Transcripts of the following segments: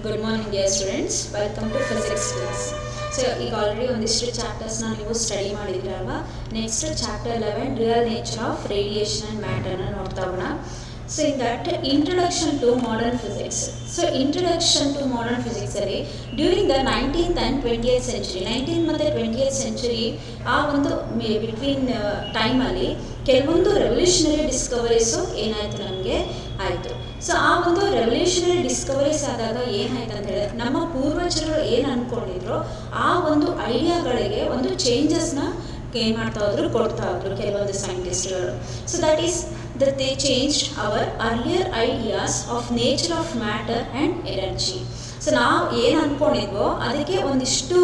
Good morning, dear students. Welcome to physics class. So, ಈಗ already ಒಂದಿಷ್ಟು ಚಾಪ್ಟರ್ಸ್ನ ನೀವು ಸ್ಟಡಿ ಮಾಡಿದ್ರಲ್ವಾ. Next chapter 11 real nature of radiation and ಮ್ಯಾಟರ್ನ ನೋಡ್ತಾ ಹೋಗೋಣ. So in that introduction to modern physics. So introduction to modern ಫಿಸಿಕ್ಸಲ್ಲಿ during the 19th and 20th century, 19th ಮತ್ತು 20th century ಆ ಒಂದು ಬಿಟ್ವೀನ್ ಟೈಮಲ್ಲಿ ಕೆಲವೊಂದು ರೆವಲ್ಯೂಷನರಿ ಡಿಸ್ಕವರೀಸು ಏನಾಯಿತು ನಮಗೆ ಆಯಿತು. ಸೊ ಆ ಒಂದು ರೆವಲ್ಯೂಷನರಿ ಡಿಸ್ಕವರೀಸ್ ಆದಾಗ ಏನಾಯ್ತು ಅಂತ ಹೇಳಿದ್ರೆ ನಮ್ಮ ಪೂರ್ವಜರು ಏನು ಅಂದ್ಕೊಂಡಿದ್ರು ಆ ಒಂದು ಐಡಿಯಾಗಳಿಗೆ ಒಂದು ಚೇಂಜಸ್ನ ಏನು ಮಾಡ್ತಾ ಹೋದ್ರು, ಕೊಡ್ತಾ ಹೋದ್ರು ಕೆಲವೊಂದು ಸೈಂಟಿಸ್ಟ್ಗಳು. So that is that they changed our earlier ideas of nature of matter and energy. So ನಾವು ಏನು ಅಂದ್ಕೊಂಡಿದ್ವೋ ಅದಕ್ಕೆ ಒಂದಿಷ್ಟು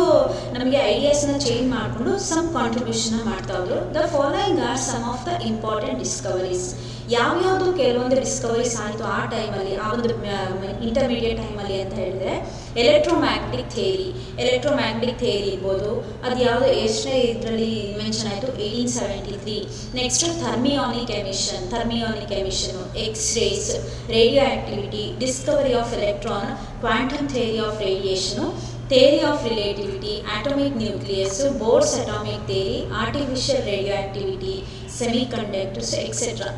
ನಮಗೆ ಐಡಿಯಾಸ್ನ ಚೇಂಜ್ ಮಾಡಿಕೊಂಡು ಸಮ್ ಕಾಂಟ್ರಿಬ್ಯೂಷನ್ನ ಮಾಡ್ತಾ ಹೋದ್ರು. The following are some of the important discoveries. ಯಾವ್ಯಾವುದು ಕೆಲವೊಂದು ಡಿಸ್ಕವರೀಸ್ ಆಯಿತು ಆ ಟೈಮಲ್ಲಿ, ಆ ಒಂದು ಇಂಟರ್ಮೀಡಿಯೇಟ್ ಟೈಮಲ್ಲಿ ಅಂತ ಹೇಳಿದರೆ ಎಲೆಕ್ಟ್ರೋಮ್ಯಾಗ್ನೆಟಿಕ್ ಥಿಯರಿ ಇರ್ಬೋದು. ಅದು ಯಾವುದು ಎಷ್ಟನೇ ಇದರಲ್ಲಿ ಇನ್ವೆನ್ಷನ್ ಆಯಿತು, 1873. Next thermionic emission, X rays, radioactivity, discovery of electron, quantum theory of radiation, theory of relativity, atomic nucleus, Bohr's atomic theory, artificial radioactivity, semiconductors etcetera.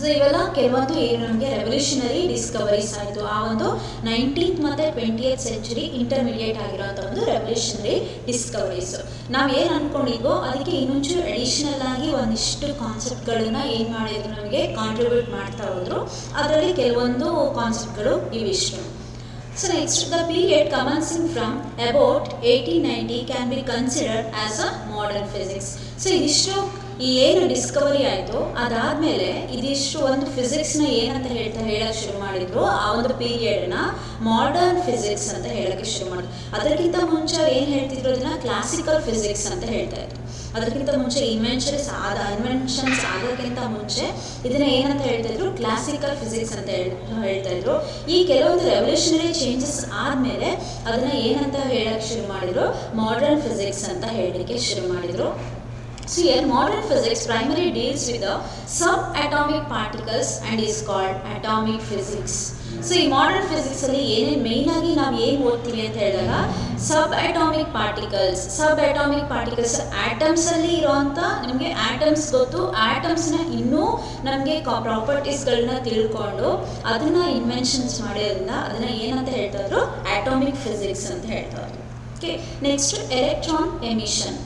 So ಇವೆಲ್ಲ ಕೆಲವೊಂದು ಏನು ನಮಗೆ ರೆವಲ್ಯೂಷನರಿ ಡಿಸ್ಕವರೀಸ್ ಆಯಿತು ಆ ಒಂದು 19th ಮತ್ತು 20th century intermediate ಆಗಿರೋಂಥ ಒಂದು ರೆವಲ್ಯೂಷನರಿ ಡಿಸ್ಕವರೀಸು. ನಾವು ಏನು ಅಂದ್ಕೊಂಡಿದ್ವೋ ಅದಕ್ಕೆ ಇನ್ನೊಂಚೂರು ಅಡಿಷ್ನಲ್ ಆಗಿ ಒಂದಿಷ್ಟು ಕಾನ್ಸೆಪ್ಟ್ಗಳನ್ನ ಏನು ಮಾಡಿದ್ರು ನಮಗೆ ಕಾಂಟ್ರಿಬ್ಯೂಟ್ ಮಾಡ್ತಾ ಹೋದರು. ಅದರಲ್ಲಿ ಕೆಲವೊಂದು ಕಾನ್ಸೆಪ್ಟ್ಗಳು ಇವಿಷ್ಟು. So next, the period commencing from about 1890 can be considered as a modern physics. So ಇದಿಷ್ಟು ಈ ಏನು ಡಿಸ್ಕವರಿ ಆಯಿತು ಅದಾದಮೇಲೆ ಇದಿಷ್ಟು ಒಂದು ಫಿಸಿಕ್ಸ್ನ ಏನಂತ ಹೇಳಕ್ಕೆ ಶುರು ಮಾಡಿದ್ರು, ಆ ಒಂದು ಪೀರಿಯಡ್ನ ಮಾಡರ್ನ್ ಫಿಸಿಕ್ಸ್ ಅಂತ ಹೇಳೋಕ್ಕೆ ಶುರು ಮಾಡಿದ್ರು. ಅದಕ್ಕಿಂತ ಮುಂಚೆ ಏನು ಹೇಳ್ತಿದ್ರು, ಅದನ್ನು ಕ್ಲಾಸಿಕಲ್ ಫಿಸಿಕ್ಸ್ ಅಂತ ಹೇಳ್ತಾ ಇದ್ರು. ಅದಕ್ಕಿಂತ ಮುಂಚೆ ಇನ್ವೆನ್ಷನ್ಸ್ ಆಗೋಕ್ಕಿಂತ ಮುಂಚೆ ಇದನ್ನ ಏನಂತ ಹೇಳ್ತಾಯಿದ್ರು, ಕ್ಲಾಸಿಕಲ್ ಫಿಸಿಕ್ಸ್ ಅಂತ ಹೇಳ್ತಾ ಇದ್ರು. ಈ ಕೆಲವೊಂದು ರೆವಲ್ಯೂಷನರಿ ಚೇಂಜಸ್ ಆದಮೇಲೆ ಅದನ್ನು ಏನಂತ ಹೇಳಕ್ಕೆ ಶುರು ಮಾಡಿದ್ರು, ಮಾಡರ್ನ್ ಫಿಸಿಕ್ಸ್ ಅಂತ ಹೇಳಲಿಕ್ಕೆ ಶುರು ಮಾಡಿದರು. So here modern physics primarily deals with the subatomic particles and is called atomic physics. So ಈ ಮಾಡರ್ನ್ ಫಿಸಿಕ್ಸಲ್ಲಿ ಏನೇನು ಮೇಯ್ನಾಗಿ ನಾವು ಏನು ಓದ್ತೀವಿ ಅಂತ ಹೇಳಿದಾಗ ಸಬ್ ಅಟಾಮಿಕ್ ಪಾರ್ಟಿಕಲ್ಸ್ ಆಟಮ್ಸಲ್ಲಿ ಇರೋವಂಥ ನಿಮಗೆ ಆಟಮ್ಸ್ ಗೊತ್ತು. ಆಟಮ್ಸ್ನ ಇನ್ನೂ ನಮಗೆ ಪ್ರಾಪರ್ಟೀಸ್ಗಳನ್ನ ತಿಳ್ಕೊಂಡು ಅದನ್ನು ಇನ್ವೆನ್ಷನ್ಸ್ ಮಾಡೋದ್ರಿಂದ ಅದನ್ನು ಏನಂತ ಹೇಳ್ತಾ ಇದ್ರು, ಆಟೋಮಿಕ್ ಫಿಸಿಕ್ಸ್ ಅಂತ ಹೇಳ್ತಾ ಇದ್ರು. Okay, next electron emission.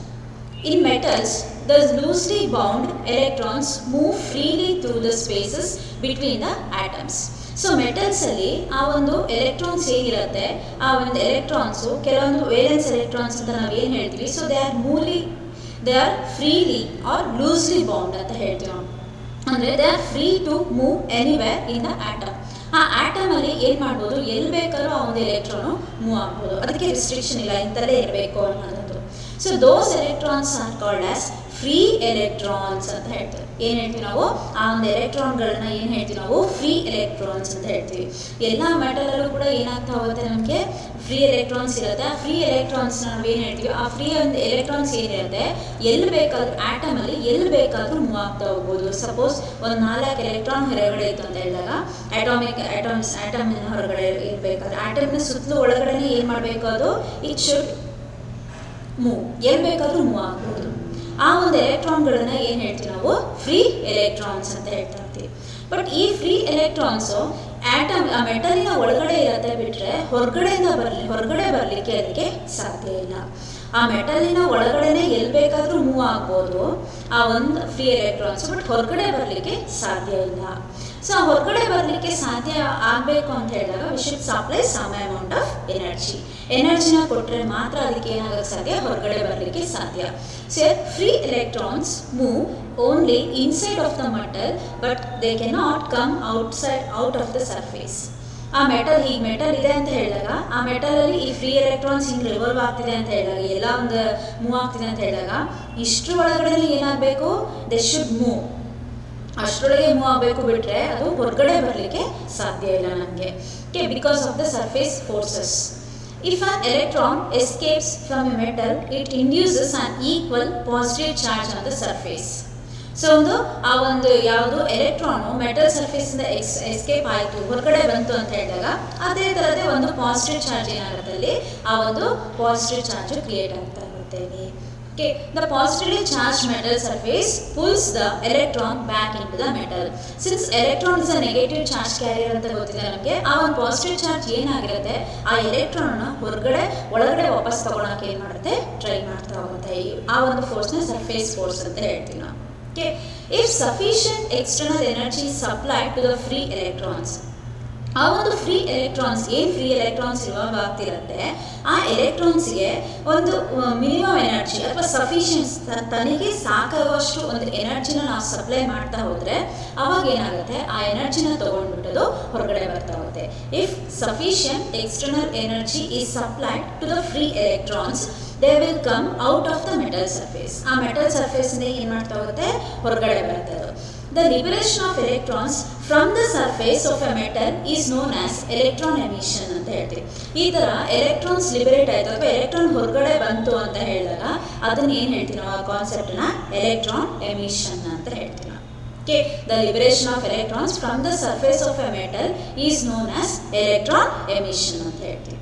In metals, the loosely bound electrons move freely through the spaces between the atoms. So ಮೆಟಲ್ಸಲ್ಲಿ ಆ ಒಂದು ಎಲೆಕ್ಟ್ರಾನ್ಸ್ ಹೇಗಿರುತ್ತೆ, ಆ ಒಂದು ಎಲೆಕ್ಟ್ರಾನ್ಸು ಕೆಲವೊಂದು ವೇಲೆನ್ಸ್ ಎಲೆಕ್ಟ್ರಾನ್ಸ್ ಅಂತ ನಾವು ಏನು ಹೇಳ್ತೀವಿ. So they are freely or loosely bound ಅಂತ ಹೇಳ್ತೀವಿ ನಾವು. ಅಂದರೆ they are free to move anywhere in the atom. ಆ ಆಟಮಲ್ಲಿ ಏನು ಮಾಡ್ಬೋದು, ಎಲ್ಲಿ ಬೇಕಾದ್ರೂ ಆ ಒಂದು ಎಲೆಕ್ಟ್ರಾನು ಮೂವ್ ಆಗ್ಬೋದು. ಅದಕ್ಕೆ ರಿಸ್ಟ್ರಿಕ್ಷನ್ ಇಲ್ಲ, ಇಂಥಲ್ಲೇ ಇರಬೇಕು ಅನ್ನೋದು. So those electrons are called as free electrons ಅಂತ ಹೇಳ್ತೀವಿ. ಏನು ಹೇಳ್ತೀವಿ ನಾವು, ಆ ಒಂದು ಎಲೆಕ್ಟ್ರಾನ್ಗಳನ್ನ ಏನು ಹೇಳ್ತೀವಿ ನಾವು, ಫ್ರೀ ಎಲೆಕ್ಟ್ರಾನ್ಸ್ ಅಂತ ಹೇಳ್ತೀವಿ. ಎಲ್ಲ ಮೆಟಲಲ್ಲೂ ಕೂಡ ಏನಾಗ್ತಾ ಹೋಗುತ್ತೆ, ನಮಗೆ ಫ್ರೀ ಎಲೆಕ್ಟ್ರಾನ್ಸ್ ಇರುತ್ತೆ. ಆ ಫ್ರೀ ಎಲೆಕ್ಟ್ರಾನ್ಸ್ನ ನಾವು ಏನು ಹೇಳ್ತೀವಿ, ಆ ಫ್ರೀ ಒಂದು ಎಲೆಕ್ಟ್ರಾನ್ಸ್ ಏನಿರುತ್ತೆ ಎಲ್ಲಿ ಬೇಕಾದ್ರೂ ಆಟಮಲ್ಲಿ ಎಲ್ಲಿ ಬೇಕಾದ್ರೂ ಮೂವ್ ಆಗ್ತಾ ಹೋಗ್ಬೋದು. ಸಪೋಸ್ ಒಂದು 4 ಎಲೆಕ್ಟ್ರಾನ್ ಹೊರಗಡೆ ಇತ್ತು ಅಂತ ಹೇಳಿದಾಗ ಆಟಮಿನ ಹೊರಗಡೆ ಇರಬೇಕಾದ್ರೆ ಆಟಮ್ನ ಸುತ್ತಲೂ ಒಳಗಡೆನೇ ಏನು ಮಾಡಬೇಕು, ಅದು ಇಟ್ ಶುಡ್ ಮೂವ್, ಎಲ್ಲಿ ಬೇಕಾದ್ರೂ ಮೂವ್ ಆಗ್ಬೋದು. ಆ ಒಂದು ಎಲೆಕ್ಟ್ರಾನ್ಗಳನ್ನ ಏನು ಹೇಳ್ತೀವಿ ನಾವು, ಫ್ರೀ ಎಲೆಕ್ಟ್ರಾನ್ಸ್ ಅಂತ ಹೇಳ್ತಾ ಇರ್ತೀವಿ. ಬಟ್ ಈ ಫ್ರೀ ಎಲೆಕ್ಟ್ರಾನ್ಸು ಆ ಮೆಟಲಿನ ಒಳಗಡೆ ಇರತ್ತೆ ಬಿಟ್ಟರೆ ಹೊರಗಡೆ ಬರಲಿಕ್ಕೆ ಅದಕ್ಕೆ ಸಾಧ್ಯ ಇಲ್ಲ. ಆ ಮೆಟಲಿನ ಒಳಗಡೆನೆ ಎಲ್ಲಿ ಬೇಕಾದರೂ ಮೂವ್ ಆಗ್ಬೋದು ಆ ಒಂದು ಫ್ರೀ ಎಲೆಕ್ಟ್ರಾನ್ಸ್, ಬಟ್ ಹೊರಗಡೆ ಬರಲಿಕ್ಕೆ ಸಾಧ್ಯ ಇಲ್ಲ. ಸೊ ಹೊರಗಡೆ ಬರಲಿಕ್ಕೆ ಸಾಧ್ಯ ಆಗಬೇಕು ಅಂತ ಹೇಳಿದಾಗ we should supply some amount of ಎನರ್ಜಿನ ಕೊಟ್ಟರೆ ಮಾತ್ರ ಅದಕ್ಕೆ ಏನಾಗಕ್ಕೆ ಸಾಧ್ಯ, ಹೊರಗಡೆ ಬರಲಿಕ್ಕೆ ಸಾಧ್ಯ. So free electrons move only inside of the metal but they cannot come out of the surface. ಆ ಮೆಟಲ್ ಇದೆ ಅಂತ ಹೇಳಿದಾಗ ಆ ಮೆಟಲಲ್ಲಿ ಈ ಫ್ರೀ ಎಲೆಕ್ಟ್ರಾನ್ಸ್ ಹಿಂಗೆ ರಿವಾಲ್ವ್ ಆಗ್ತಿದೆ ಅಂತ ಹೇಳಿದಾಗ ಎಲ್ಲ ಒಂದು ಮೂವ್ ಆಗ್ತಿದೆ ಅಂತ ಹೇಳಿದಾಗ ಇಷ್ಟರ ಒಳಗಡೆ ಏನಾಗಬೇಕು, ದೇ ಶುಡ್ ಮೂವ್, ಅಷ್ಟರೊಳಗೆ ಮೂವ್ ಆಗಬೇಕು, ಬಿಟ್ಟರೆ ಅದು ಹೊರಗಡೆ ಬರಲಿಕ್ಕೆ ಸಾಧ್ಯ ಇಲ್ಲ ನಮಗೆ. Okay, because of the surface forces. If an electron escapes from a metal, it induces an equal positive charge on the surface. So ಆ ಒಂದು ಯಾವುದು ಎಲೆಕ್ಟ್ರಾನು ಮೆಟಲ್ ಸರ್ಫೇಸಿಂದ ಎಸ್ಕೇಪ್ ಆಯಿತು, ಹೊರಗಡೆ ಬಂತು ಅಂತ ಹೇಳಿದಾಗ ಅದೇ ಥರದೇ ಒಂದು ಪಾಸಿಟಿವ್ ಚಾರ್ಜ್ ಏನಾಗುತ್ತೆ ಅಲ್ಲಿ, ಆ ಒಂದು ಪಾಸಿಟಿವ್ ಚಾರ್ಜ್ ಕ್ರಿಯೇಟ್ ಆಗ್ತಾ ಇರುತ್ತೆ ಇಲ್ಲಿ. Okay, the positively charged metal surface pulls the electron back into the metal. Since electron is a negative charge carrier ಅಂತ ಗೊತ್ತಿದೆ ನಮಗೆ, ಆ ಒಂದು ಪಾಸಿಟಿವ್ ಚಾರ್ಜ್ ಏನಾಗಿರುತ್ತೆ ಆ ಎಲೆಕ್ಟ್ರಾನ್ ಹೊರಗಡೆ ಒಳಗಡೆ ವಾಪಸ್ ತಗೊಳಕ್ಕೆ ಏನು ಮಾಡುತ್ತೆ, ಟ್ರೈ ಮಾಡ್ತಾ ಹೋಗುತ್ತೆ. ಆ ಒಂದು ಫೋರ್ಸ್ನ ಸರ್ಫೇಸ್ ಫೋರ್ಸ್ ಅಂತ ಹೇಳ್ತೀವಿ ನಾವು. Okay, if sufficient external energy is supplied to the free electrons, ಆ ಒಂದು ಫ್ರೀ ಎಲೆಕ್ಟ್ರಾನ್ಸ್ ಏನು ಫ್ರೀ ಎಲೆಕ್ಟ್ರಾನ್ಸ್ ರಿವಾಲ್ವ್ ಆಗ್ತಿರುತ್ತೆ, ಆ ಎಲೆಕ್ಟ್ರಾನ್ಸ್ಗೆ ಒಂದು ಮಿನಿಮಮ್ ಎನರ್ಜಿ ಅಥವಾ ಸಫಿಷಿಯನ್ಸ್ ತನಗೆ ಸಾಕಾಗುವಷ್ಟು ಒಂದು ಎನರ್ಜಿನ ನಾವು ಸಪ್ಲೈ ಮಾಡ್ತಾ ಹೋದರೆ ಅವಾಗ ಏನಾಗುತ್ತೆ, ಆ ಎನರ್ಜಿನ ತೊಗೊಂಡ್ಬಿಟ್ಟದು ಹೊರಗಡೆ ಬರ್ತಾ ಹೋಗುತ್ತೆ. If sufficient external energy is supplied to the free electrons, they will come out of the metal surface. ಆ ಮೆಟಲ್ ಸರ್ಫೇಸಿಂದ ಏನು ಮಾಡ್ತಾ ಹೋಗುತ್ತೆ, ಹೊರಗಡೆ ಬರ್ತದೆ. The liberation of electrons from the surface of a metal is known as electron emission ಅಂತ ಹೇಳ್ತೀವಿ. ಈ ಥರ ಎಲೆಕ್ಟ್ರಾನ್ಸ್ ಲಿಬರೇಟ್ ಆಯಿತು ಅಥವಾ ಎಲೆಕ್ಟ್ರಾನ್ ಹೊರಗಡೆ ಬಂತು ಅಂತ ಹೇಳಿದಾಗ ಅದನ್ನ ಏನು ಹೇಳ್ತೀವಿ ನಾವು, ಆ ಕಾನ್ಸೆಪ್ಟನ್ನ ಎಲೆಕ್ಟ್ರಾನ್ ಎಮಿಷನ್ ಅಂತ ಹೇಳ್ತೀವಿ ನಾವು. Okay, the liberation of electrons from the surface of a metal is known as electron emission ಅಂತ ಹೇಳ್ತೀವಿ.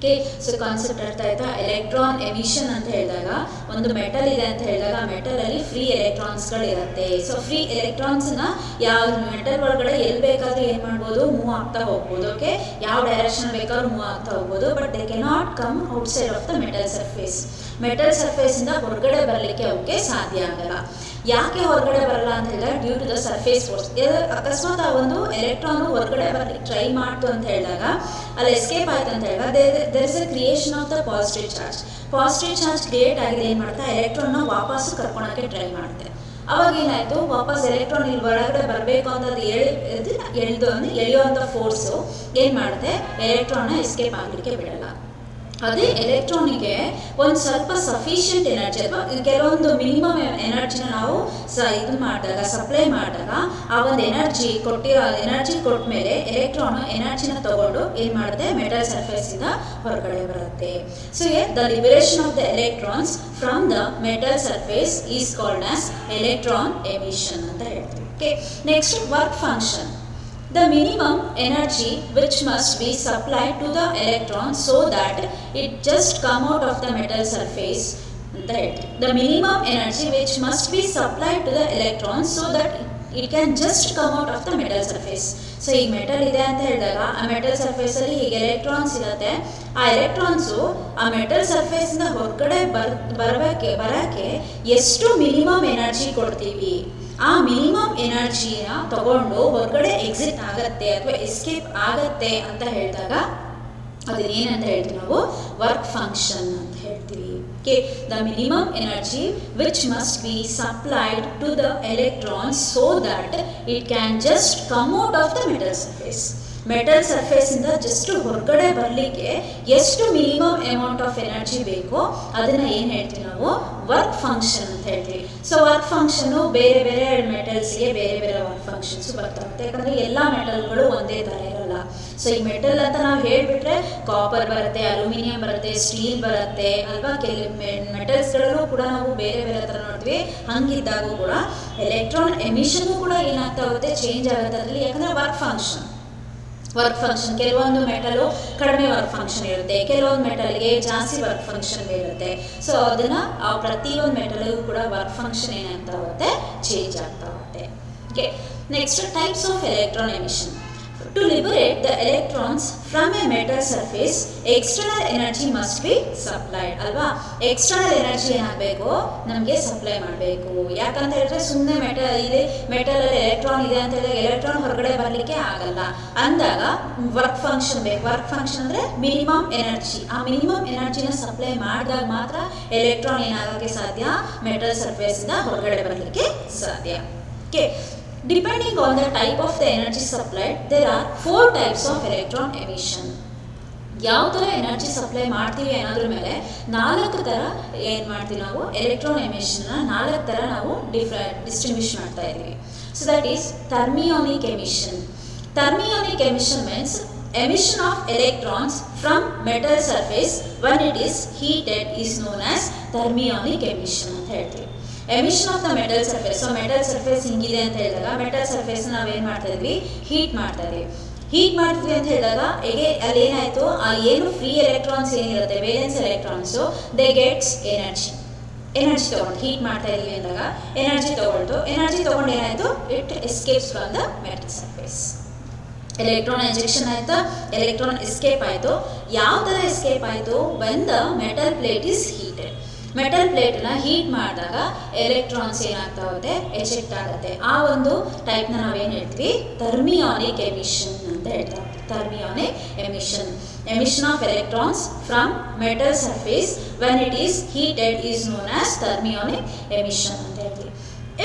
ಓಕೆ, ಸೊ ಕಾನ್ಸೆಪ್ಟ್ ಅರ್ಥ ಆಯ್ತಾ? ಎಲೆಕ್ಟ್ರಾನ್ ಎಮಿಷನ್ ಅಂತ ಹೇಳಿದಾಗ ಒಂದು ಮೆಟಲ್ ಇದೆ ಅಂತ ಹೇಳಿದಾಗ ಆ ಮೆಟಲಲ್ಲಿ ಫ್ರೀ ಎಲೆಕ್ಟ್ರಾನ್ಸ್ಗಳಿರುತ್ತೆ. ಸೊ ಫ್ರೀ ಎಲೆಕ್ಟ್ರಾನ್ಸ್ನ ಯಾವ ಮೆಟಲ್ ಒಳಗಡೆ ಎಲ್ಲಿ ಬೇಕಾದರೂ ಏನು ಮಾಡ್ಬೋದು, ಮೂವ್ ಆಗ್ತಾ ಹೋಗ್ಬೋದು. ಓಕೆ, ಯಾವ ಡೈರೆಕ್ಷನ್ ಬೇಕಾದ್ರೂ ಮೂವ್ ಆಗ್ತಾ ಹೋಗ್ಬೋದು. But they cannot come outside of the metal surface. Metal ಸರ್ಫೇಸಿಂದ ಹೊರಗಡೆ ಬರಲಿಕ್ಕೆ ಅವಕ್ಕೆ ಸಾಧ್ಯ ಆಗಲ್ಲ. ಯಾಕೆ ಹೊರಗಡೆ ಬರಲ್ಲ ಅಂತ ಹೇಳಿದಾಗ due to the surface force. ಅಕಸ್ಮಾತ್ ಆ ಒಂದು ಎಲೆಕ್ಟ್ರಾನು ಹೊರಗಡೆ ಬರಲಿಕ್ಕೆ ಟ್ರೈ ಮಾಡ್ತು ಅಂತ ಹೇಳಿದಾಗ ಅಲ್ಲಿ ಎಸ್ಕೇಪ್ ಆಯ್ತು ಅಂತ ಹೇಳಿದಾಗ there is a creation of the positive charge. Positive charge create ಆಗಿದೆ ಏನು ಮಾಡ್ತಾ, ಎಲೆಕ್ಟ್ರಾನ್ನ ವಾಪಸ್ಸು ಕರ್ಕೊಳಕ್ಕೆ ಟ್ರೈ ಮಾಡುತ್ತೆ. ಅವಾಗ ಏನಾಯಿತು, ವಾಪಸ್ ಎಲೆಕ್ಟ್ರಾನ್ ಇಲ್ಲಿ ಒಳಗಡೆ ಬರಬೇಕು ಅಂತ ಅದು ಎಳೆಯುವಂಥ ಫೋರ್ಸು ಏನು ಮಾಡುತ್ತೆ, ಎಲೆಕ್ಟ್ರಾನ್ನ ಎಸ್ಕೇಪ್ ಆಗಲಿಕ್ಕೆ ಬಿಡಲ್ಲ. ಅದೇ ಎಲೆಕ್ಟ್ರಾನಿಗೆ ಒಂದು ಸ್ವಲ್ಪ ಸಫಿಷಿಯೆಂಟ್ ಎನರ್ಜಿ ಅಥವಾ ಕೆಲವೊಂದು ಮಿನಿಮಮ್ ಎನರ್ಜಿನ ನಾವು ಇದು ಮಾಡಿದಾಗ, ಸಪ್ಲೈ ಮಾಡಿದಾಗ ಆ ಒಂದು ಎನರ್ಜಿ ಕೊಟ್ಟ ಮೇಲೆ ಎಲೆಕ್ಟ್ರಾನು ಎನರ್ಜಿನ ತಗೊಂಡು ಏನು ಮಾಡುತ್ತೆ, ಮೆಟಲ್ ಸರ್ಫೇಸಿಂದ ಹೊರಗಡೆ ಬರುತ್ತೆ. So the liberation of the electrons from the metal surface is called as electron emission ಅಂತ ಹೇಳ್ತೀವಿ. Okay, next work function. The minimum energy which must be supplied to the electron so that it just come out of the metal surface ಅಂತ ಹೇಳ್ತೀವಿ. The minimum energy which must be supplied to the electron so that it can just come out of the metal surface. So ಈ metal ಇದೆ ಅಂತ ಹೇಳಿದಾಗ ಆ metal ಸರ್ಫೇಸಲ್ಲಿ ಈಗ electrons ಇರುತ್ತೆ. ಆ ಎಲೆಕ್ಟ್ರಾನ್ಸು ಆ ಮೆಟಲ್ ಸರ್ಫೇಸಿಂದ ಹೊರಗಡೆ ಬರೋಕ್ಕೆ ಎಷ್ಟು ಮಿನಿಮಮ್ ಎನರ್ಜಿ ಕೊಡ್ತೀವಿ, ಆ ಮಿನಿಮಮ್ ಎನರ್ಜಿನ ತಗೊಂಡು ಹೊರಗಡೆ ಎಕ್ಸಿಟ್ ಆಗತ್ತೆ ಅಥವಾ ಎಸ್ಕೇಪ್ ಆಗತ್ತೆ ಅಂತ ಹೇಳಿದಾಗ ಅದನ್ನೇನಂತ ಹೇಳ್ತೀವಿ ನಾವು, ವರ್ಕ್ ಫಂಕ್ಷನ್ ಅಂತ ಹೇಳ್ತೀವಿ. Okay, the minimum energy which must be supplied to the electrons so that it can just come out of the metal surface. Metal ಸರ್ಫೇಸಿಂದ ಜಸ್ಟ್ ಹೊರಗಡೆ ಬರಲಿಕ್ಕೆ ಎಷ್ಟು ಮಿನಿಮಮ್ ಅಮೌಂಟ್ ಆಫ್ ಎನರ್ಜಿ ಬೇಕೋ ಅದನ್ನು ಏನು ಹೇಳ್ತೀವಿ ನಾವು, ವರ್ಕ್ ಫಂಕ್ಷನ್ ಅಂತ ಹೇಳ್ತೀವಿ. ಸೊ ವರ್ಕ್ ಫಂಕ್ಷನ್ನು ಬೇರೆ ಬೇರೆ ಮೆಟಲ್ಸ್ಗೆ ಬೇರೆ ಬೇರೆ ವರ್ಕ್ ಫಂಕ್ಷನ್ಸು ಬರ್ತಾಗುತ್ತೆ. ಯಾಕಂದರೆ ಎಲ್ಲ ಮೆಟಲ್ಗಳು ಒಂದೇ ಥರ ಇರಲ್ಲ. ಸೊ ಈ ಮೆಟಲ್ ಅಂತ ನಾವು ಹೇಳಿಬಿಟ್ರೆ ಕಾಪರ್ ಬರುತ್ತೆ, ಅಲ್ಯೂಮಿನಿಯಂ ಬರುತ್ತೆ, ಸ್ಟೀಲ್ ಬರುತ್ತೆ ಅಲ್ವಾ. ಕೆಲವು ಮೆಟಲ್ಸ್ಗಳಲ್ಲೂ ಕೂಡ ನಾವು ಬೇರೆ ಬೇರೆ ಥರ ನೋಡ್ತೀವಿ. ಹಂಗಿದ್ದಾಗೂ ಕೂಡ ಎಲೆಕ್ಟ್ರಾನ್ ಎಮಿಷನ್ನು ಕೂಡ ಏನಾಗ್ತಾ ಹೋಗುತ್ತೆ, ಚೇಂಜ್ ಆಗುತ್ತೆ ಅದರಲ್ಲಿ. ಯಾಕಂದರೆ ವರ್ಕ್ ಫಂಕ್ಷನ್ ಕೆಲವೊಂದು ಮೆಟಲು ಕಡಿಮೆ ವರ್ಕ್ ಫಂಕ್ಷನ್ ಇರುತ್ತೆ, ಕೆಲವೊಂದು ಮೆಟಲ್ಗೆ ಜಾಸ್ತಿ ವರ್ಕ್ ಫಂಕ್ಷನ್ ಇರುತ್ತೆ. ಸೊ ಅದನ್ನು ಆ ಪ್ರತಿಯೊಂದು ಮೆಟಲ್ಗೂ ಕೂಡ ವರ್ಕ್ ಫಂಕ್ಷನ್ ಏನಾಗ್ತಾ ಹೋಗುತ್ತೆ, ಚೇಂಜ್ ಆಗ್ತಾ ಹೋಗುತ್ತೆ. Okay, next types of electron emission. To liberate the electrons from a metal surface, external energy must be supplied ಅಲ್ವಾ. ಎಕ್ಸ್ಟರ್ನಲ್ ಎನರ್ಜಿ ಏನಾಗಬೇಕು, ನಮಗೆ ಸಪ್ಲೈ ಮಾಡಬೇಕು. ಯಾಕಂತ ಹೇಳಿದ್ರೆ ಸುಮ್ಮನೆ ಮೆಟಲಲ್ಲಿ ಎಲೆಕ್ಟ್ರಾನ್ ಇದೆ ಅಂತ ಹೇಳಿದಾಗ ಎಲೆಕ್ಟ್ರಾನ್ ಹೊರಗಡೆ ಬರಲಿಕ್ಕೆ ಆಗಲ್ಲ. ಅಂದಾಗ ವರ್ಕ್ ಫಂಕ್ಷನ್ ಬೇಕು. ವರ್ಕ್ ಫಂಕ್ಷನ್ ಅಂದರೆ ಮಿನಿಮಮ್ ಎನರ್ಜಿ. ಆ ಮಿನಿಮಮ್ ಎನರ್ಜಿನ ಸಪ್ಲೈ ಮಾಡಿದಾಗ ಮಾತ್ರ ಎಲೆಕ್ಟ್ರಾನ್ ಏನಾಗೋಕ್ಕೆ ಸಾಧ್ಯ, ಮೆಟಲ್ ಸರ್ಫೇಸಿಂದ ಹೊರಗಡೆ ಬರಲಿಕ್ಕೆ ಸಾಧ್ಯ. Okay, depending on the type of the energy supplied, there are 4 types of electron emission. ಯಾವ ಥರ ಎನರ್ಜಿ ಸಪ್ಲೈ ಮಾಡ್ತೀವಿ ಅನ್ನೋದ್ರ ಮೇಲೆ 4 ಥರ ಏನು ಮಾಡ್ತೀವಿ ನಾವು, ಎಲೆಕ್ಟ್ರಾನ್ ಎಮಿಷನ್ನ 4 ಥರ ನಾವು ಡಿಸ್ಟ್ರಿಬ್ಯೂಷನ್ ಮಾಡ್ತಾ ಇದ್ದೀವಿ. So that is thermionic emission. Thermionic emission means emission of electrons from metal surface when it is heated is known as thermionic emission ಅಂತ ಹೇಳ್ತೀವಿ. Emission of the metal surface. So metal surface ಹಿಂಗಿದೆ ಅಂತ ಹೇಳಿದಾಗ metal surface ನಾವೇನು ಮಾಡ್ತಾ ಇದ್ವಿ, heat ಮಾಡ್ತಾ ಇದ್ವಿ. ಹೀಟ್ ಮಾಡ್ತೀವಿ ಅಂತ ಹೇಳಿದಾಗ ಅಲ್ಲಿ ಏನಾಯಿತು, ಆ ಏನು ಫ್ರೀ ಎಲೆಕ್ಟ್ರಾನ್ಸ್ ಏನಿರುತ್ತೆ valence electrons, they gets energy ತೊಗೊಂಡು ಹೀಟ್ ಮಾಡ್ತಾ ಇದೀವಿ ಅಂದಾಗ ಎನರ್ಜಿ ತೊಗೊಂಡು ಏನಾಯಿತು, it escapes from the metal surface. Electron ejection ಆಯಿತಾ, ಎಲೆಕ್ಟ್ರಾನ್ ಎಸ್ಕೇಪ್ ಆಯಿತು. ಯಾವ ಥರ ಎಸ್ಕೇಪ್ ಆಯಿತು, when the metal plate is heated. Metal ಪ್ಲೇಟ್ನ ಹೀಟ್ ಮಾಡಿದಾಗ ಎಲೆಕ್ಟ್ರಾನ್ಸ್ ಏನಾಗ್ತಾ ಹೋಗುತ್ತೆ, ಎಜೆಕ್ಟ್ ಆಗುತ್ತೆ. ಆ ಒಂದು ಟೈಪ್ನ ನಾವೇನು ಹೇಳ್ತೀವಿ, ಥರ್ಮಿಯಾನಿಕ್ ಎಮಿಷನ್ ಅಂತ ಹೇಳ್ತಾ ಹೋಗ್ತೀವಿ. Thermionic emission of electrons from metal surface when it is heated is known as thermionic emission ಅಂತ ಹೇಳ್ತೀವಿ.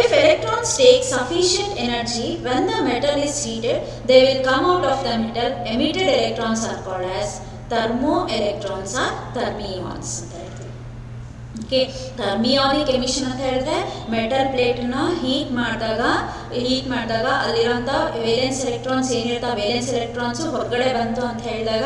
If electrons take sufficient energy when the metal is heated, they will come out of the metal. Emitted electrons are called as thermoelectrons or thermions. Okay, thermionic emission ಅಂತ ಹೇಳಿದ್ರೆ metal ಪ್ಲೇಟನ್ನ heat ಮಾಡಿದಾಗ ಅಲ್ಲಿರೋಂಥ valence electrons ಏನಿರ್ತಾವೆ, valence electrons ಹೊರಗಡೆ ಬಂತು ಅಂತ ಹೇಳಿದಾಗ,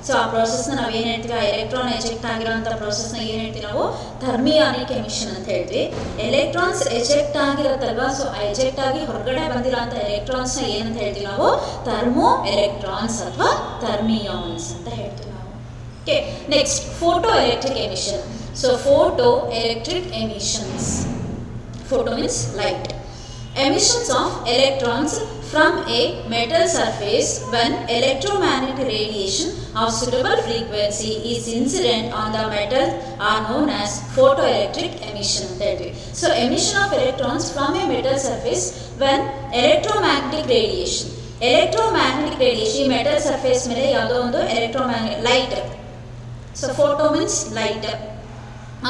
ಸೊ ಆ ಪ್ರೋಸೆಸ್ನ ನಾವು ಏನು ಹೇಳ್ತೀವಿ, ಆ ಎಲೆಕ್ಟ್ರಾನ್ ಎಜೆಕ್ಟ್ ಆಗಿರೋಂಥ ಪ್ರೋಸೆಸ್ನ ಏನು ಹೇಳ್ತೀವಿ ನಾವು, ಥರ್ಮಿಯಾನಿಕ್ ಎಮಿಷನ್ ಅಂತ ಹೇಳ್ತೀವಿ. ಎಲೆಕ್ಟ್ರಾನ್ಸ್ ಎಜೆಕ್ಟ್ ಆಗಿರುತ್ತಲ್ವಾ, ಸೊ ಆ ಎಜೆಕ್ಟ್ ಆಗಿ ಹೊರಗಡೆ ಬಂದಿರೋಂಥ ಎಲೆಕ್ಟ್ರಾನ್ಸ್ನ ಏನಂತ ಹೇಳ್ತೀವಿ ನಾವು, ಥರ್ಮೋ ಎಲೆಕ್ಟ್ರಾನ್ಸ್ ಅಥವಾ ಥರ್ಮಿಯಾನ್ಸ್ ಅಂತ ಹೇಳ್ತೀವಿ ನಾವು. Okay, next photo electric emission. So photoelectric emissions. Photo means light. Emissions of electrons from a metal surface when electromagnetic radiation of suitable frequency is incident on the metal are known as photoelectric emission. So emission of electrons from a metal surface when electromagnetic radiation metal surface ಮೇಲೆ ಯಾವುದೋ ಒಂದು electromagnetic light. So photo means light.